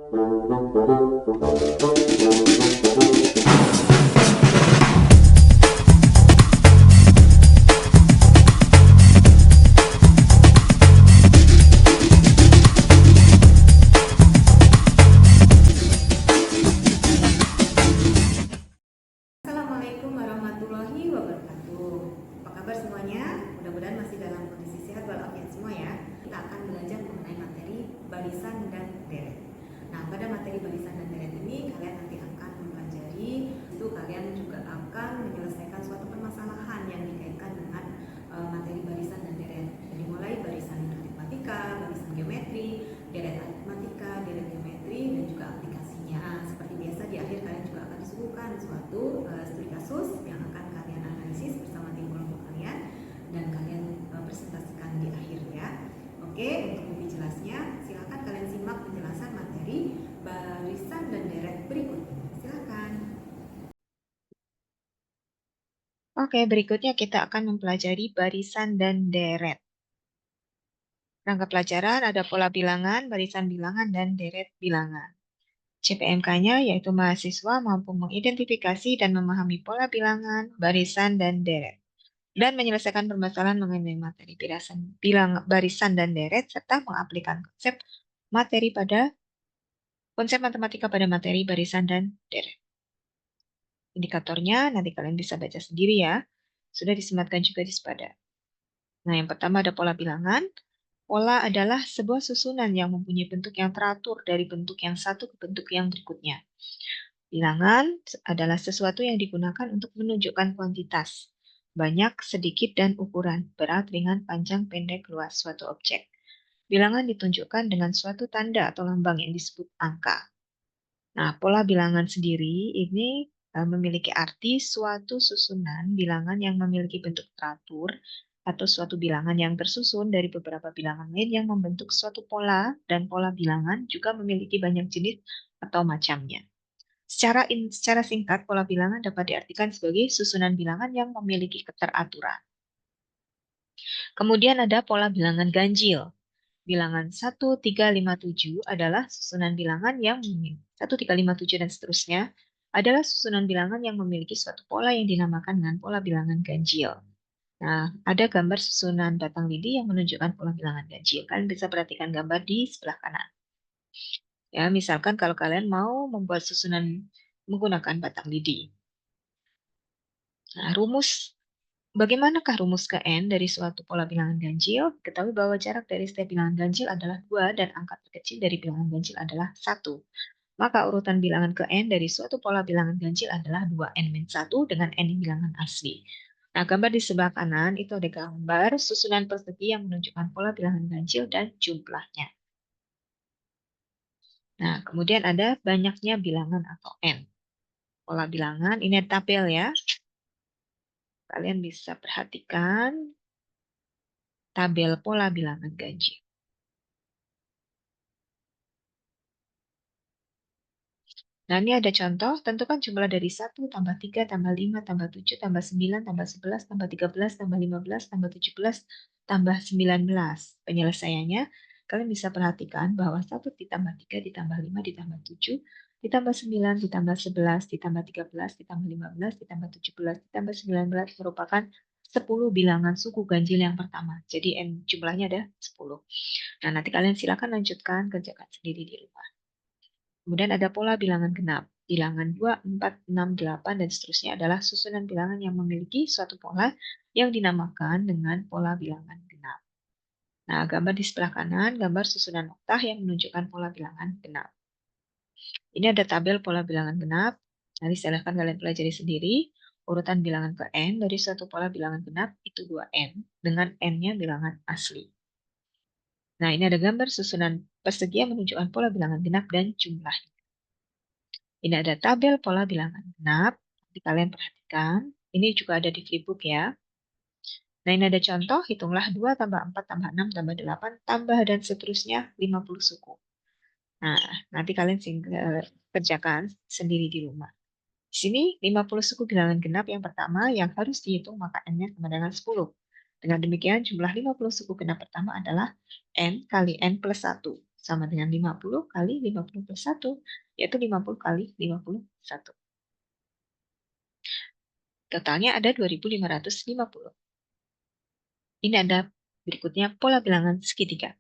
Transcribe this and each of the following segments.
Assalamualaikum warahmatullahi wabarakatuh. Apa kabar semuanya? Mudah-mudahan masih dalam kondisi sehat walafiat semua ya. Kita akan belajar mengenai materi barisan dan deret. Nah, pada materi barisan dan deret ini kalian nanti akan mempelajari, itu kalian juga akan menyelesaikan suatu permasalahan yang dikaitkan dengan materi barisan dan deret. Dari mulai barisan aritmatika, barisan geometri, deret aritmatika, deret geometri, dan juga aplikasinya. Seperti biasa di akhir kalian juga akan disuguhkan suatu studi kasus yang akan kalian analisis bersama tim kelompok kalian dan kalian presentasikan di akhir ya. Oke, untuk lebih jelasnya silakan kalian simak penjelasan materi barisan dan deret berikut ini. Silakan. Oke, berikutnya kita akan mempelajari barisan dan deret. Rangka pelajaran ada pola bilangan, barisan bilangan, dan deret bilangan. CPMK-nya yaitu mahasiswa mampu mengidentifikasi dan memahami pola bilangan, barisan, dan deret, dan menyelesaikan permasalahan mengenai materi barisan dan deret, serta mengaplikasikan konsep matematika pada materi barisan dan deret. Indikatornya nanti kalian bisa baca sendiri ya. Sudah disematkan juga di sepada. Nah, yang pertama ada pola bilangan. Pola adalah sebuah susunan yang mempunyai bentuk yang teratur dari bentuk yang satu ke bentuk yang berikutnya. Bilangan adalah sesuatu yang digunakan untuk menunjukkan kuantitas, banyak, sedikit, dan ukuran, berat, ringan, panjang, pendek, luas, suatu objek. Bilangan ditunjukkan dengan suatu tanda atau lambang yang disebut angka. Nah, pola bilangan sendiri ini memiliki arti suatu susunan bilangan yang memiliki bentuk teratur atau suatu bilangan yang tersusun dari beberapa bilangan lain yang membentuk suatu pola, dan pola bilangan juga memiliki banyak jenis atau macamnya. Secara singkat, pola bilangan dapat diartikan sebagai susunan bilangan yang memiliki keteraturan. Kemudian ada pola bilangan ganjil. Bilangan 1, 3, 5, 7 adalah susunan bilangan yang 1, 3, 5, 7 dan seterusnya adalah susunan bilangan yang memiliki suatu pola yang dinamakan dengan pola bilangan ganjil. Nah, ada gambar susunan batang lidi yang menunjukkan pola bilangan ganjil. Kalian bisa perhatikan gambar di sebelah kanan. Ya, misalkan kalau kalian mau membuat susunan menggunakan batang lidi. Nah, bagaimanakah rumus ke N dari suatu pola bilangan ganjil? Ketahui bahwa jarak dari setiap bilangan ganjil adalah 2 dan angka terkecil dari bilangan ganjil adalah 1. Maka urutan bilangan ke N dari suatu pola bilangan ganjil adalah 2n-1 dengan N bilangan asli. Nah, gambar di sebelah kanan itu ada gambar susunan persegi yang menunjukkan pola bilangan ganjil dan jumlahnya. Nah, kemudian ada banyaknya bilangan atau N. Pola bilangan, ini ada tabel ya. Kalian bisa perhatikan tabel pola bilangan ganjil. Nah, ini ada contoh, tentukan jumlah dari 1, tambah 3, tambah 5, tambah 7, tambah 9, tambah 11, tambah 13, tambah 15, tambah 17, tambah 19. Penyelesaiannya, kalian bisa perhatikan bahwa 1 ditambah 3, ditambah 5, ditambah 7, ditambah 9, ditambah 11, ditambah 13, ditambah 15, ditambah 17, ditambah 19 merupakan 10 bilangan suku ganjil yang pertama. Jadi jumlahnya ada 10. Nah, nanti kalian silakan lanjutkan, kerjakan sendiri di rumah. Kemudian ada pola bilangan genap. Bilangan 2, 4, 6, 8, dan seterusnya adalah susunan bilangan yang memiliki suatu pola yang dinamakan dengan pola bilangan genap. Nah, gambar di sebelah kanan, gambar susunan oktah yang menunjukkan pola bilangan genap. Ini ada tabel pola bilangan genap. Nanti silahkan kalian pelajari sendiri. Urutan bilangan ke N dari suatu pola bilangan genap itu 2N, dengan N-nya bilangan asli. Nah, ini ada gambar susunan persegi yang menunjukkan pola bilangan genap dan jumlahnya. Ini ada tabel pola bilangan genap. Nanti kalian perhatikan. Ini juga ada di flipbook ya. Nah, ini ada contoh. Hitunglah 2 tambah 4 tambah 6 tambah 8 tambah dan seterusnya 50 suku. Nah, nanti kalian kerjakan sendiri di rumah. Di sini 50 suku bilangan genap yang pertama yang harus dihitung maka N-nya sama dengan 10. Dengan demikian jumlah 50 suku genap pertama adalah N kali N plus 1. sama dengan 50 kali 50 plus 1, yaitu 50 kali 51. Totalnya ada 2550. Ini ada berikutnya pola bilangan segitiga.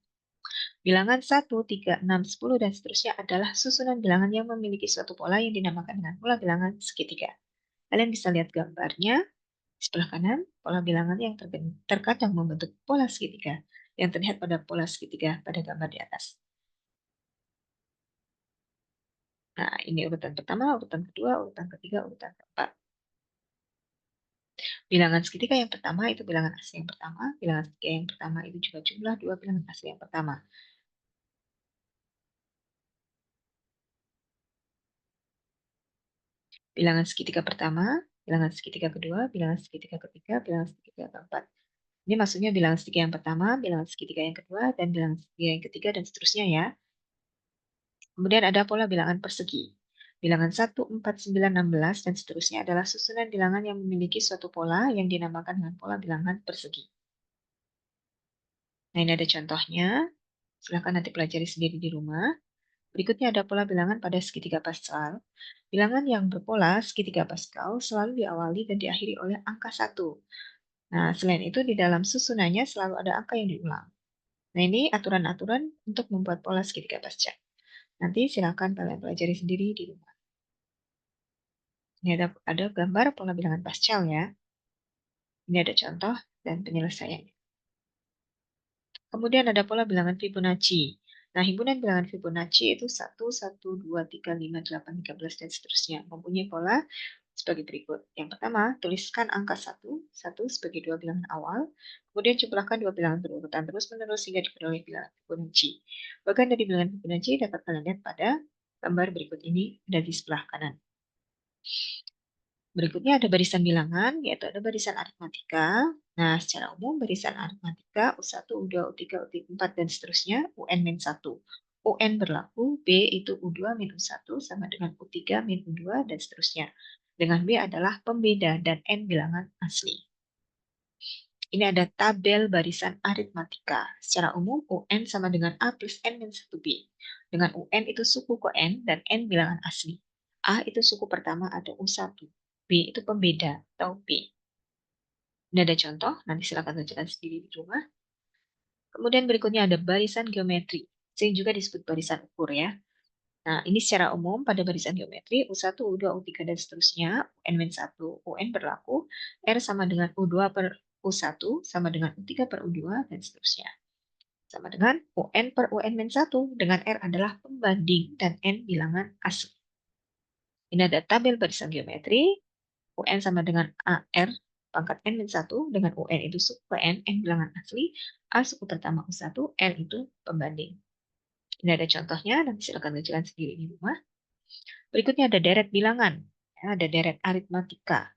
Bilangan 1, 3, 6, 10, dan seterusnya adalah susunan bilangan yang memiliki suatu pola yang dinamakan dengan pola bilangan segitiga. Kalian bisa lihat gambarnya di sebelah kanan, pola bilangan yang terkadang membentuk pola segitiga yang terlihat pada pola segitiga pada gambar di atas. Nah, ini urutan pertama, urutan kedua, urutan ketiga, urutan keempat. Bilangan segitiga yang pertama itu bilangan asli yang pertama, bilangan segitiga yang pertama itu juga jumlah dua bilangan asli yang pertama. Bilangan segitiga pertama, bilangan segitiga kedua, bilangan segitiga ketiga, bilangan segitiga keempat. Ini maksudnya bilangan segitiga yang pertama, bilangan segitiga yang kedua, dan bilangan segitiga yang ketiga, dan seterusnya ya. Kemudian ada pola bilangan persegi. Bilangan 1, 4, 9, 16, dan seterusnya adalah susunan bilangan yang memiliki suatu pola yang dinamakan dengan pola bilangan persegi. Nah, ini ada contohnya. Silahkan nanti pelajari sendiri di rumah. Berikutnya ada pola bilangan pada segitiga Pascal. Bilangan yang berpola segitiga Pascal selalu diawali dan diakhiri oleh angka 1. Nah, selain itu di dalam susunannya selalu ada angka yang diulang. Nah, ini aturan-aturan untuk membuat pola segitiga Pascal. Nanti silakan kalian pelajari sendiri di rumah. Ini ada gambar pola bilangan Pascal ya. Ini ada contoh dan penyelesaiannya. Kemudian ada pola bilangan Fibonacci. Nah, himpunan bilangan Fibonacci itu 1, 1, 2, 3, 5, 8, 13, dan seterusnya. Mempunyai pola sebagai berikut. Yang pertama, tuliskan angka 1, 1 sebagai dua bilangan awal, kemudian jumlahkan dua bilangan berurutan terus-menerus hingga diperoleh bilangan Fibonacci. Bagian dari bilangan Fibonacci dapat kalian lihat pada gambar berikut ini, ada di sebelah kanan. Berikutnya ada barisan bilangan, yaitu ada barisan aritmatika. Nah, secara umum barisan aritmatika U1, U2, U3, U4, dan seterusnya, UN-1. UN berlaku, B itu U2 min U1 sama dengan U3 min U2, dan seterusnya. Dengan B adalah pembeda dan N bilangan asli. Ini ada tabel barisan aritmatika. Secara umum, UN sama dengan A plus N min 1B. Dengan UN itu suku ke N dan N bilangan asli. A itu suku pertama ada U1. B itu pembeda atau B. Ini ada contoh, nanti silakan bacakan sendiri di rumah. Kemudian berikutnya ada barisan geometri, sering juga disebut barisan ukur ya. Nah, ini secara umum pada barisan geometri U1, U2, U3, dan seterusnya, UN-1, UN berlaku, R sama dengan U2 per U1 sama dengan U3 per U2, dan seterusnya. Sama dengan UN per UN-1 dengan R adalah pembanding dan N bilangan asli. Ini ada tabel barisan geometri, UN sama dengan AR pangkat N-1 dengan UN itu suku N, N bilangan asli, A suku pertama U1, N itu pembanding. Ini ada contohnya, nanti silakan bacakan sendiri di rumah. Berikutnya ada deret bilangan, ya, ada deret aritmatika.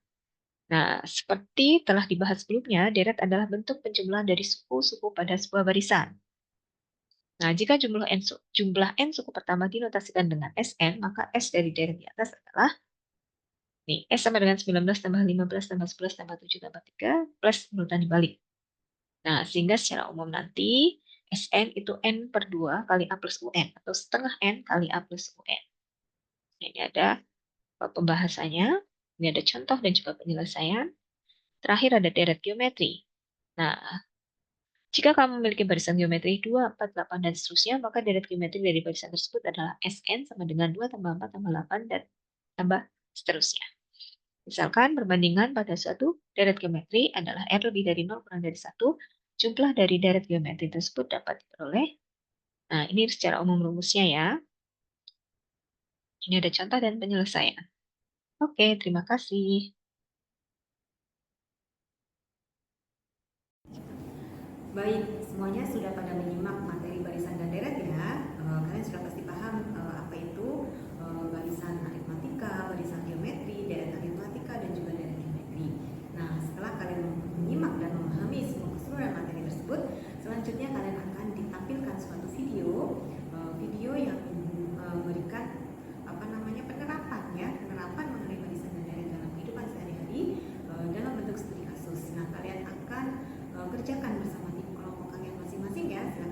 Nah, seperti telah dibahas sebelumnya, deret adalah bentuk penjumlahan dari suku-suku pada sebuah barisan. Nah, jika jumlah N suku pertama dinotasikan dengan Sn, maka S dari deret di atas adalah nih, S sama dengan 19 tambah 15 tambah 11 tambah 7 tambah 3 plus urutan dibalik. Nah, sehingga secara umum nanti Sn itu N per 2 kali A plus UN atau setengah N kali A plus UN. Nah, ini ada pembahasannya, ini ada contoh dan juga penyelesaian. Terakhir ada deret geometri. Nah, jika kamu memiliki barisan geometri 2, 4, 8, dan seterusnya, maka deret geometri dari barisan tersebut adalah Sn sama dengan 2 tambah 4 tambah 8 dan tambah seterusnya. Misalkan perbandingan pada suatu deret geometri adalah R lebih dari 0 kurang dari 1, jumlah dari deret geometri tersebut dapat diperoleh. Nah, ini secara umum rumusnya ya. Ini ada contoh dan penyelesaian. Oke, terima kasih. Baik, semuanya sudah pada menyimak materi barisan dan deret ya. Kalian sudah pasti paham apa itu barisan aritmatika, barisan geometri, deret aritmatika, dan juga deret geometri. Nah, setelah kalian menyimak dan memahami semua keseluruhan materi tersebut, selanjutnya kalian akan ditampilkan suatu video yang memberikan penerapan ya, penerapan mengenai barisan dan deret dalam kehidupan sehari-hari dalam bentuk studi kasus. Nah, kalian akan kerjakan bersama tim kelompok kalian masing-masing ya. Silakan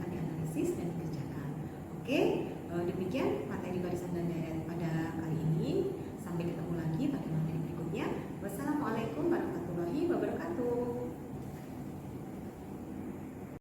wabarakatuh.